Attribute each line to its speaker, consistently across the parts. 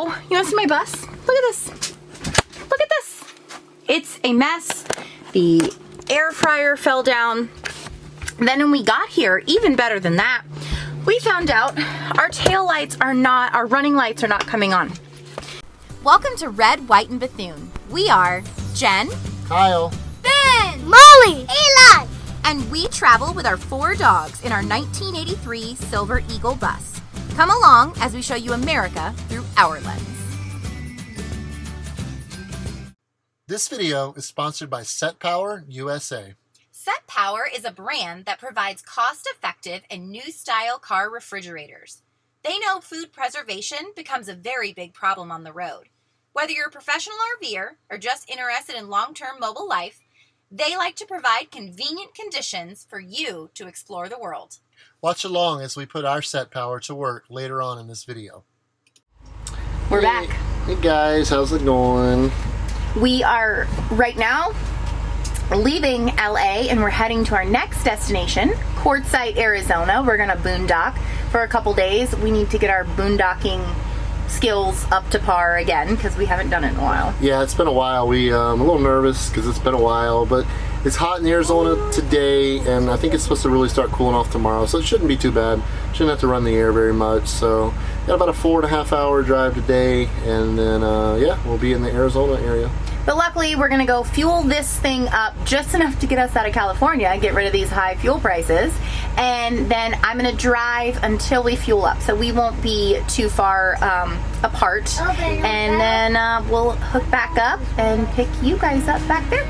Speaker 1: So, you want to see my bus? Look at this. Look at this. It's a mess. The air fryer fell down. Then when we got here, even better than that, we found out our our running lights are not coming on. Welcome to Red, White, and Bethune. We are Jen,
Speaker 2: Kyle,
Speaker 3: Ben, Molly, Eli,
Speaker 1: and we travel with our 4 dogs in our 1983 Silver Eagle bus. Come along as we show you America through our lens.
Speaker 2: this video is sponsored by Set Power USA.
Speaker 1: Set Power is a brand that provides cost-effective and new-style car refrigerators. They know food preservation becomes a very big problem on the road. Whether you're a professional RVer or just interested in long-term mobile life, they like to provide convenient conditions for you to explore the world.
Speaker 2: Watch along as we put our Set Power to work later on in this video.
Speaker 1: We're back.
Speaker 2: Hey guys, how's it going?
Speaker 1: We are right now leaving LA and we're heading to our next destination, Quartzsite, Arizona. We're gonna boondock for a couple days. We need to get our boondocking skills up to par again because we haven't done it in a while.
Speaker 2: Yeah, it's been a while. I'm a little nervous because it's been a while, but it's hot in Arizona today, and I think it's supposed to really start cooling off tomorrow, so it shouldn't be too bad. Shouldn't have to run the air very much. So got about a 4.5 hour drive today, and then yeah, we'll be in the Arizona area.
Speaker 1: But luckily, we're gonna go fuel this thing up just enough to get us out of California, get rid of these high fuel prices, and then I'm gonna drive until we fuel up, so we won't be too far apart. And then we'll hook back up and pick you guys up back there.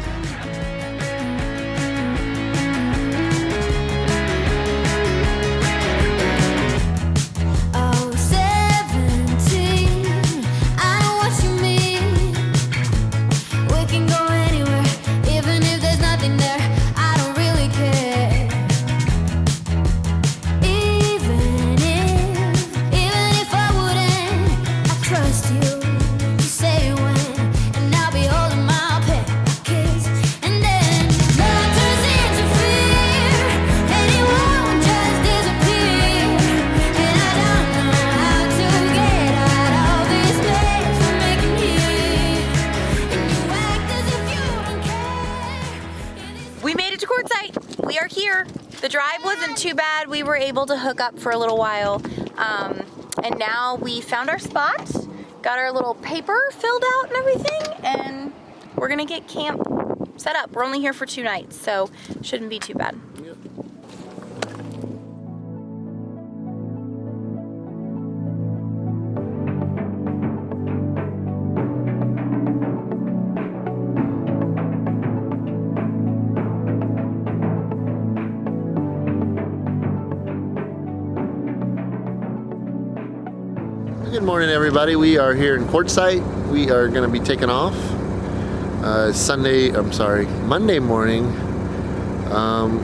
Speaker 1: We are here. The drive wasn't too bad. We were able to hook up for a little while. And now we found our spot, got our little paper filled out and everything, and we're gonna get camp set up. We're only here for 2 nights, so shouldn't be too bad.
Speaker 2: Yep. Good morning, everybody. We are here in Quartzsite. We are going to be taking off Monday morning.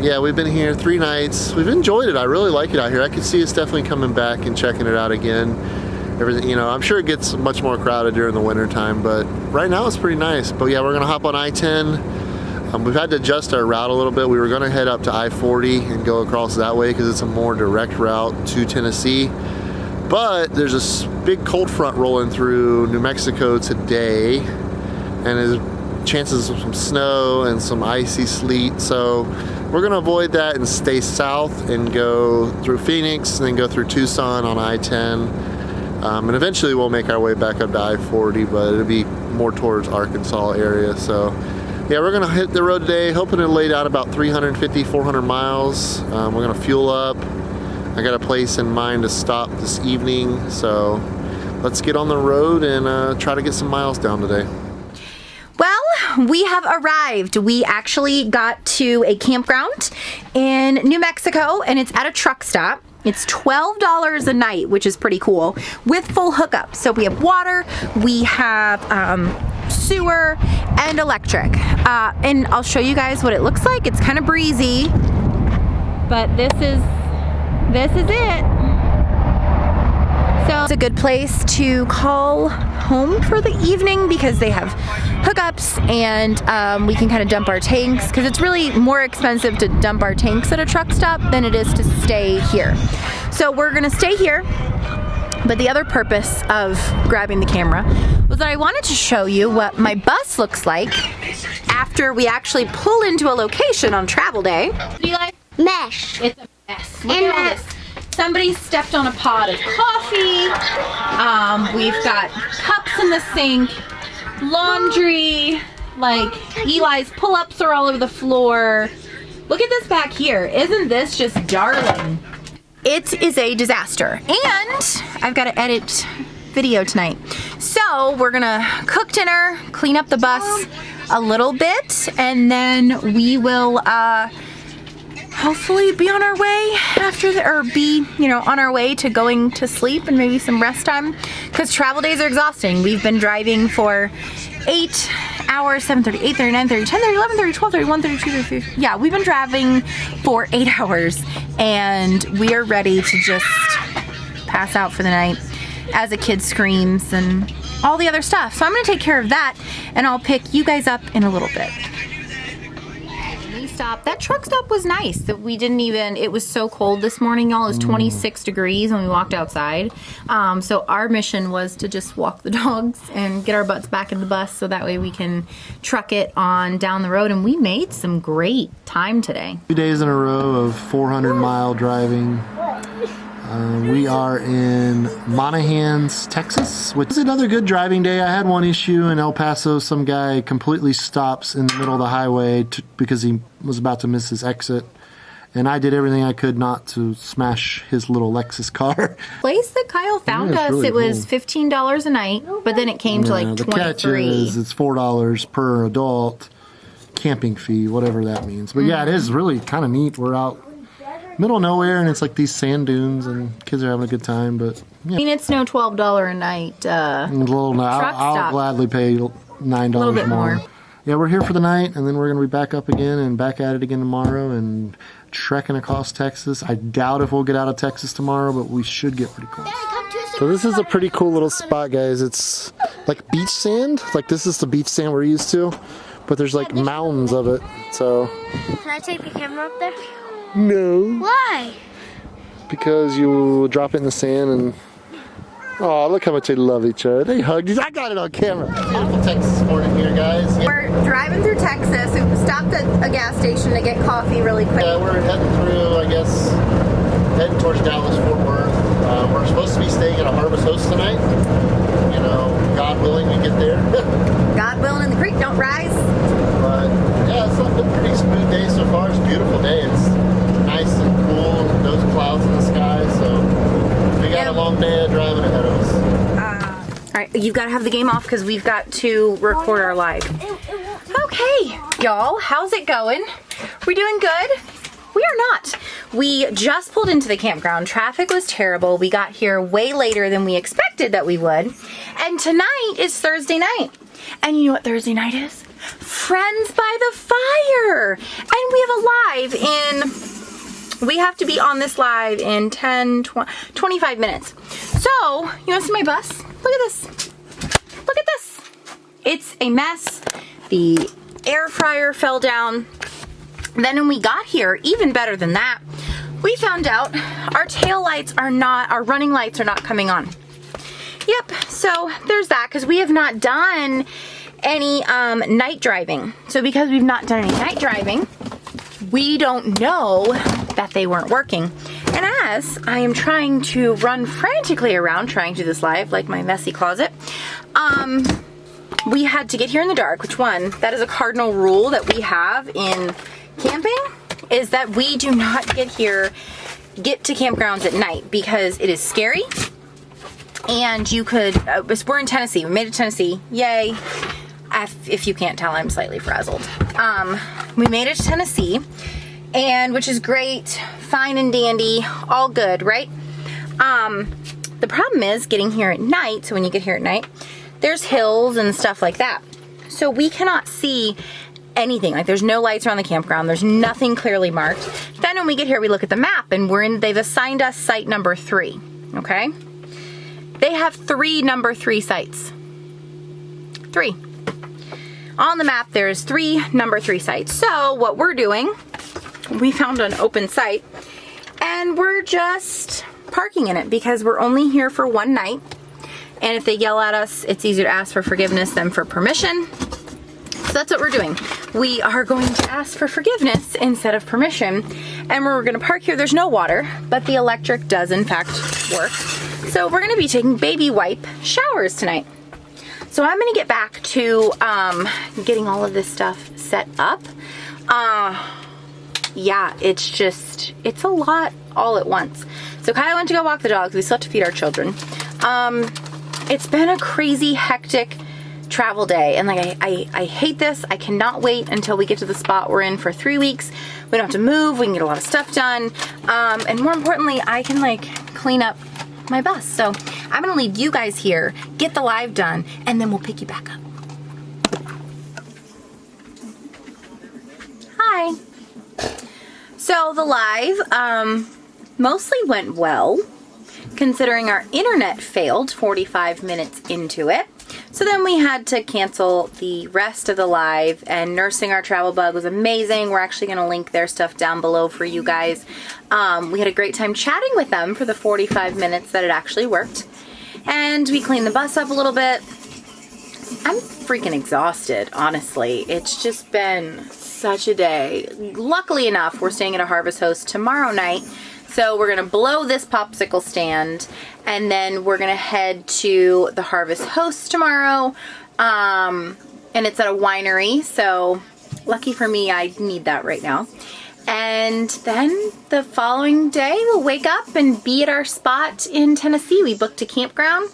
Speaker 2: Yeah, we've been here 3 nights. We've enjoyed it. I really like it out here. I could see us definitely coming back and checking it out again. Everything, you know, I'm sure it gets much more crowded during the winter time, but right now it's pretty nice. But yeah, we're going to hop on I-10. We've had to adjust our route a little bit. We were going to head up to I-40 and go across that way because it's a more direct route to Tennessee. But there's a big cold front rolling through New Mexico today, and there's chances of some snow and some icy sleet. So we're gonna avoid that and stay south and go through Phoenix and then go through Tucson on I-10. And eventually we'll make our way back up to I-40, but it'll be more towards Arkansas area. So yeah, we're gonna hit the road today, hoping to lay out about 350, 400 miles. We're gonna fuel up. I got a place in mind to stop this evening, so let's get on the road and try to get some miles down today.
Speaker 1: Well, we have arrived. We actually got to a campground in New Mexico, and it's at a truck stop. It's $12 a night, which is pretty cool, with full hookup. So we have water, we have sewer, and electric. And I'll show you guys what it looks like. It's kind of breezy, but this is it. So it's a good place to call home for the evening because they have hookups, and we can kind of dump our tanks, because it's really more expensive to dump our tanks at a truck stop than it is to stay here. So we're gonna stay here. But the other purpose of grabbing the camera was that I wanted to show you what my bus looks like after we actually pull into a location on travel day. What do you like?
Speaker 3: Mesh.
Speaker 1: It's a mess. Look at all this. Somebody stepped on a pot of coffee. We've got cups in the sink, laundry, like Eli's pull-ups are all over the floor. Look at this back here. Isn't this just darling? It is a disaster. And I've got to edit video tonight. So we're gonna cook dinner, clean up the bus a little bit, and then we will hopefully be on our way after on our way to going to sleep and maybe some rest time, because travel days are exhausting. We've been driving for 8 hours, 7:30, 8:30, 9:30, 10:30, 11:30, 12:30, 1:30, 2:30. Yeah, we've been driving for 8 hours and we are ready to just pass out for the night as a kid screams and all the other stuff. So I'm gonna take care of that and I'll pick you guys up in a little bit. Stop. That truck stop was nice. That we didn't even, it was so cold this morning, y'all. It was 26 degrees when we walked outside. So our mission was to just walk the dogs and get our butts back in the bus so that way we can truck it on down the road. And we made some great time today.
Speaker 2: 2 days in a row of 400-mile driving. We are in Monahans, Texas, which is another good driving day. I had one issue in El Paso. Some guy completely stops in the middle of the highway because he was about to miss his exit. And I did everything I could not to smash his little Lexus car.
Speaker 1: Place that Kyle found us, really, it was $15 a night, but then it came to like $23. The catch is
Speaker 2: it's $4 per adult camping fee, whatever that means. But yeah, it is really kind of neat. We're out middle of nowhere, and it's like these sand dunes, and kids are having a good time. But yeah.
Speaker 1: I mean, it's no $12 a night
Speaker 2: I'll gladly pay $9
Speaker 1: a little bit more.
Speaker 2: Yeah, we're here for the night, and then we're going to be back up again and back at it again tomorrow and trekking across Texas. I doubt if we'll get out of Texas tomorrow, but we should get pretty close. So this is a pretty cool little spot, guys. It's like beach sand. Like this is the beach sand we're used to, but there's like mountains of it. So
Speaker 3: can I take the camera up there?
Speaker 2: No.
Speaker 3: Why?
Speaker 2: Because you drop it in the sand and oh, look how much they love each other. They hugged each other. I got it on camera. Beautiful Texas morning here, guys.
Speaker 1: We're driving through Texas. We stopped at a gas station to get coffee really quick.
Speaker 2: Yeah, we're heading through, I guess, heading towards Dallas, Fort Worth. We're supposed to be staying at a Harvest Host tonight. You know, God willing, we get there.
Speaker 1: God willing, and the creek don't rise.
Speaker 2: But yeah, it's been a pretty smooth day so far. It's a beautiful day. It's nice and cool, and those clouds in the sky. So we got a long day of driving ahead of us.
Speaker 1: All right, you've got to have the game off because we've got to record our live. Okay, y'all, how's it going? We doing good? We are not. We just pulled into the campground. Traffic was terrible. We got here way later than we expected that we would. And tonight is Thursday night. And you know what Thursday night is? Friends by the Fire. And we have a live in, we have to be on this live in 10, 20, 25 minutes. So, you want to see my bus? Look at this. Look at this. It's a mess. The air fryer fell down. Then when we got here, even better than that, we found out our tail lights are not, our running lights are not coming on. Yep, so there's that, because we have not done any night driving. So because we've not done any night driving, we don't know that they weren't working. And as I am trying to run frantically around trying to do this live, like my messy closet, we had to get here in the dark, which one, that is a cardinal rule that we have in camping, is that we do not get to campgrounds at night because it is scary. And you could, we're in Tennessee, we made it to Tennessee, yay. If you can't tell, I'm slightly frazzled. We made it to Tennessee, and which is great, fine and dandy, all good, right? The problem is getting here at night, so when you get here at night, there's hills and stuff like that. So we cannot see anything, like there's no lights around the campground, there's nothing clearly marked. Then when we get here, we look at the map, and they've assigned us site number 3, okay? They have 3 number 3 sites. 3. On the map, there's 3 number 3 sites. So what we're doing, we found an open site, and we're just parking in it because we're only here for one night. And if they yell at us, it's easier to ask for forgiveness than for permission. So that's what we're doing. We are going to ask for forgiveness instead of permission. And we're going to park here. There's no water, but the electric does in fact work. So we're going to be taking baby wipe showers tonight. So I'm going to get back to getting all of this stuff set up. Yeah, it's a lot all at once. So Kyle went to go walk the dogs. We still have to feed our children. It's been a crazy, hectic travel day. And like, I hate this. I cannot wait until we get to the spot we're in for 3 weeks. We don't have to move. We can get a lot of stuff done. And more importantly, I can like clean up my bus. So I'm gonna leave you guys here, get the live done, and then we'll pick you back up. Hi. So the live mostly went well, considering our internet failed 45 minutes into it. So then we had to cancel the rest of the live, and Nursing Our Travel Bug was amazing. We're actually going to link their stuff down below for you guys. We had a great time chatting with them for the 45 minutes that it actually worked. And we cleaned the bus up a little bit. I'm freaking exhausted, honestly. It's just been such a day. Luckily enough, we're staying at a Harvest Host tomorrow night. So we're gonna blow this popsicle stand, and then we're gonna head to the Harvest Host tomorrow. And it's at a winery, so lucky for me, I need that right now. And then the following day, we'll wake up and be at our spot in Tennessee. We booked a campground.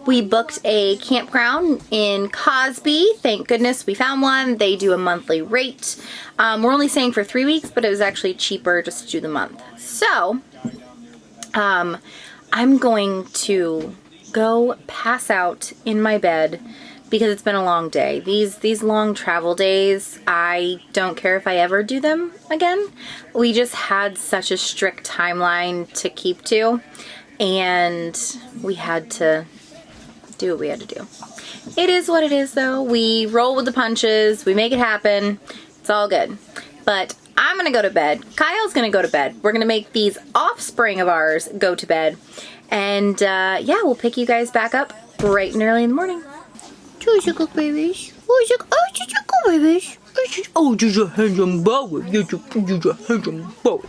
Speaker 1: We booked a campground in Cosby. Thank goodness we found one. They do a monthly rate. We're only staying for 3 weeks, but it was actually cheaper just to do the month. So, I'm going to go pass out in my bed because it's been a long day. These long travel days, I don't care if I ever do them again. We just had such a strict timeline to keep to, and we had to do what we had to do. It is what it is though. We roll with the punches. We make it happen. It's all good. But I'm gonna go to bed. Kyle's gonna go to bed. We're gonna make these offspring of ours go to bed. And yeah, we'll pick you guys back up bright and early in the morning.
Speaker 4: Who's your good babies? Who's your good babies? Oh, just a handsome boy. Just a handsome boy.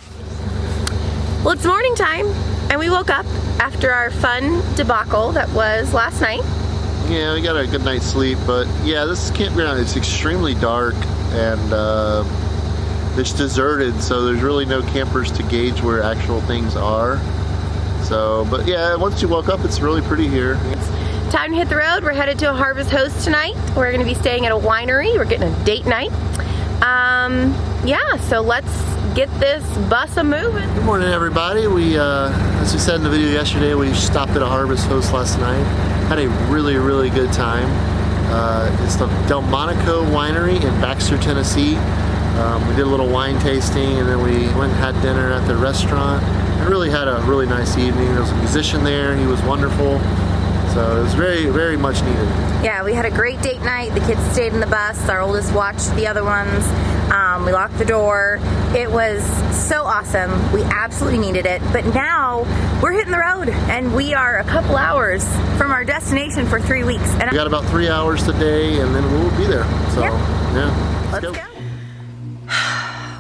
Speaker 1: Well, it's morning time, and we woke up after our fun debacle that was last night.
Speaker 2: Yeah, we got a good night's sleep, but yeah, this campground is extremely dark and it's deserted, so there's really no campers to gauge where actual things are. So, but yeah, once you woke up, it's really pretty here.
Speaker 1: It's time to hit the road. We're headed to a Harvest Host tonight. We're going to be staying at a winery. We're getting a date night. Yeah, so let's get this bus a-moving.
Speaker 2: Good morning, everybody. We, as we said in the video yesterday, we stopped at a Harvest Host last night. Had a really, really good time. It's the DelMonaco Winery in Baxter, Tennessee. We did a little wine tasting, and then we went and had dinner at the restaurant. And really had a really nice evening. There was a musician there. He was wonderful. So it was very, very much needed.
Speaker 1: Yeah, we had a great date night. The kids stayed in the bus. Our oldest watched the other ones. We locked the door. It was so awesome. We absolutely needed it. But now we're hitting the road, and we are a couple hours from our destination for 3 weeks. And
Speaker 2: We got about 3 hours today, and then we'll be there. So yeah,
Speaker 1: let's go.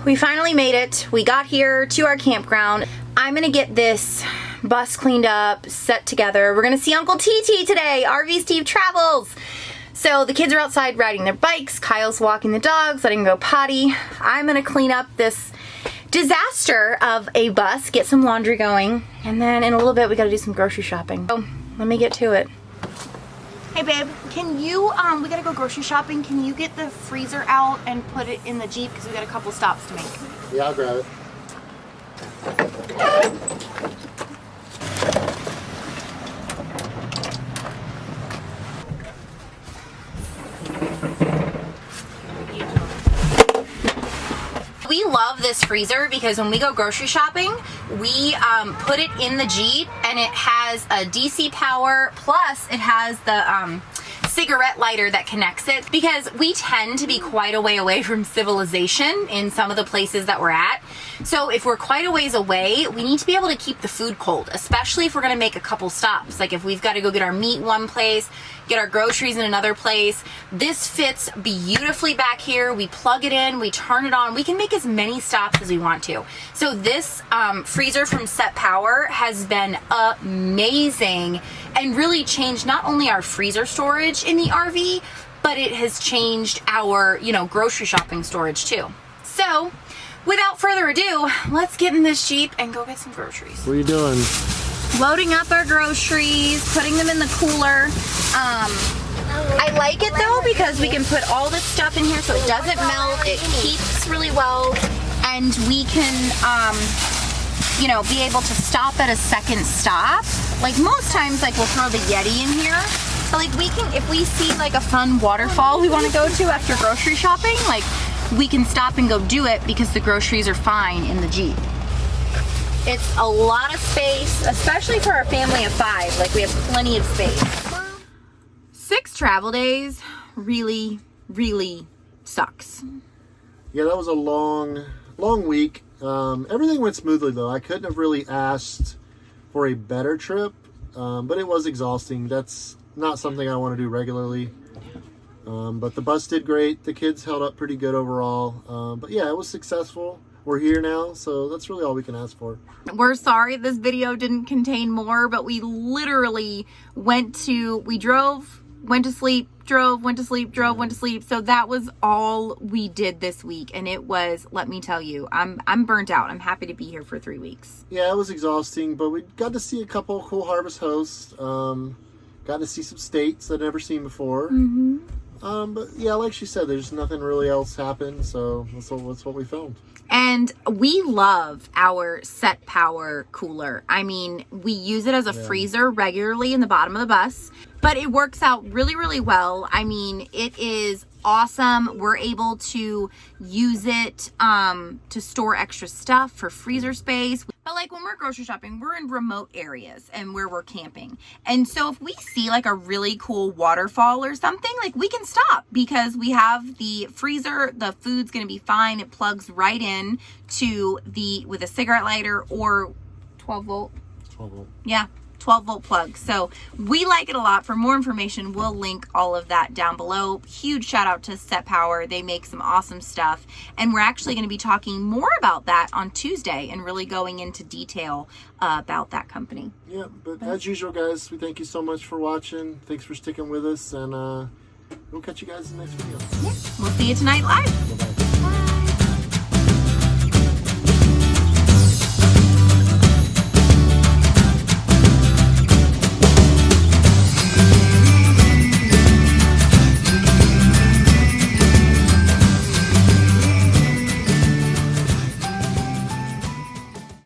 Speaker 1: We finally made it. We got here to our campground. I'm gonna get this bus cleaned up, set together. We're gonna see Uncle TT today. RV Steve Travels. So the kids are outside riding their bikes. Kyle's walking the dogs, letting them go potty. I'm gonna clean up this disaster of a bus, get some laundry going, and then in a little bit we gotta do some grocery shopping. So let me get to it. Hey babe, can you, we gotta go grocery shopping. Can you get the freezer out and put it in the Jeep because we got a couple stops to make?
Speaker 2: Yeah, I'll grab it.
Speaker 1: We love this freezer because when we go grocery shopping, we put it in the Jeep, and it has a DC power, plus it has the cigarette lighter that connects it, because we tend to be quite a way away from civilization in some of the places that we're at. So if we're quite a ways away, we need to be able to keep the food cold, especially if we're gonna make a couple stops. Like if we've got to go get our meat in one place, get our groceries in another place. This fits beautifully back here. We plug it in, we turn it on. We can make as many stops as we want to. So this freezer from Set Power has been amazing and really changed not only our freezer storage in the RV, but it has changed our, grocery shopping storage too. So without further ado, let's get in this Jeep and go get some groceries.
Speaker 2: What are you doing?
Speaker 1: Loading up our groceries, putting them in the cooler. I like it though because we can put all this stuff in here so it doesn't melt, it keeps really well, and we can, be able to stop at a second stop. Like most times, like we'll throw the Yeti in here, but like we can, if we see like a fun waterfall we want to go to after grocery shopping, like we can stop and go do it because the groceries are fine in the Jeep. It's a lot of space, especially for our family of 5. Like we have plenty of space. 6 travel days really, really sucks.
Speaker 2: Yeah, that was a long week. Everything went smoothly though. I couldn't have really asked for a better trip, but it was exhausting. That's not something I want to do regularly. But the bus did great. The kids held up pretty good overall. But yeah, it was successful. We're here now, so that's really all we can ask for.
Speaker 1: We're sorry this video didn't contain more, but we literally drove, went to sleep, drove, went to sleep, drove, went to sleep. So that was all we did this week. And it was, let me tell you, I'm burnt out. I'm happy to be here for 3 weeks.
Speaker 2: Yeah, it was exhausting, but we got to see a couple of cool harvest hosts. Got to see some states that I've never seen before.
Speaker 1: Mm-hmm.
Speaker 2: But yeah, like she said, there's nothing really else happened, so that's what we filmed.
Speaker 1: And we love our Set Power cooler. I mean, we use it as a freezer regularly in the bottom of the bus, but it works out really, really well. I mean, it is awesome. We're able to use it to store extra stuff for freezer space. But like when we're grocery shopping, we're in remote areas and where we're camping. And so if we see like a really cool waterfall or something, like we can stop because we have the freezer, the food's gonna be fine. It plugs right in to with a cigarette lighter or 12 volt.
Speaker 2: 12 volt.
Speaker 1: Yeah. 12 volt plug. So we like it a lot. For more information, we'll link all of that down below. Huge shout out to Set Power. They make some awesome stuff. And we're actually going to be talking more about that on Tuesday and really going into detail about that company.
Speaker 2: Yeah, but as usual, guys, we thank you so much for watching. Thanks for sticking with us, and we'll catch you guys in the next video.
Speaker 1: Yeah. We'll see you tonight live.
Speaker 2: Bye-bye.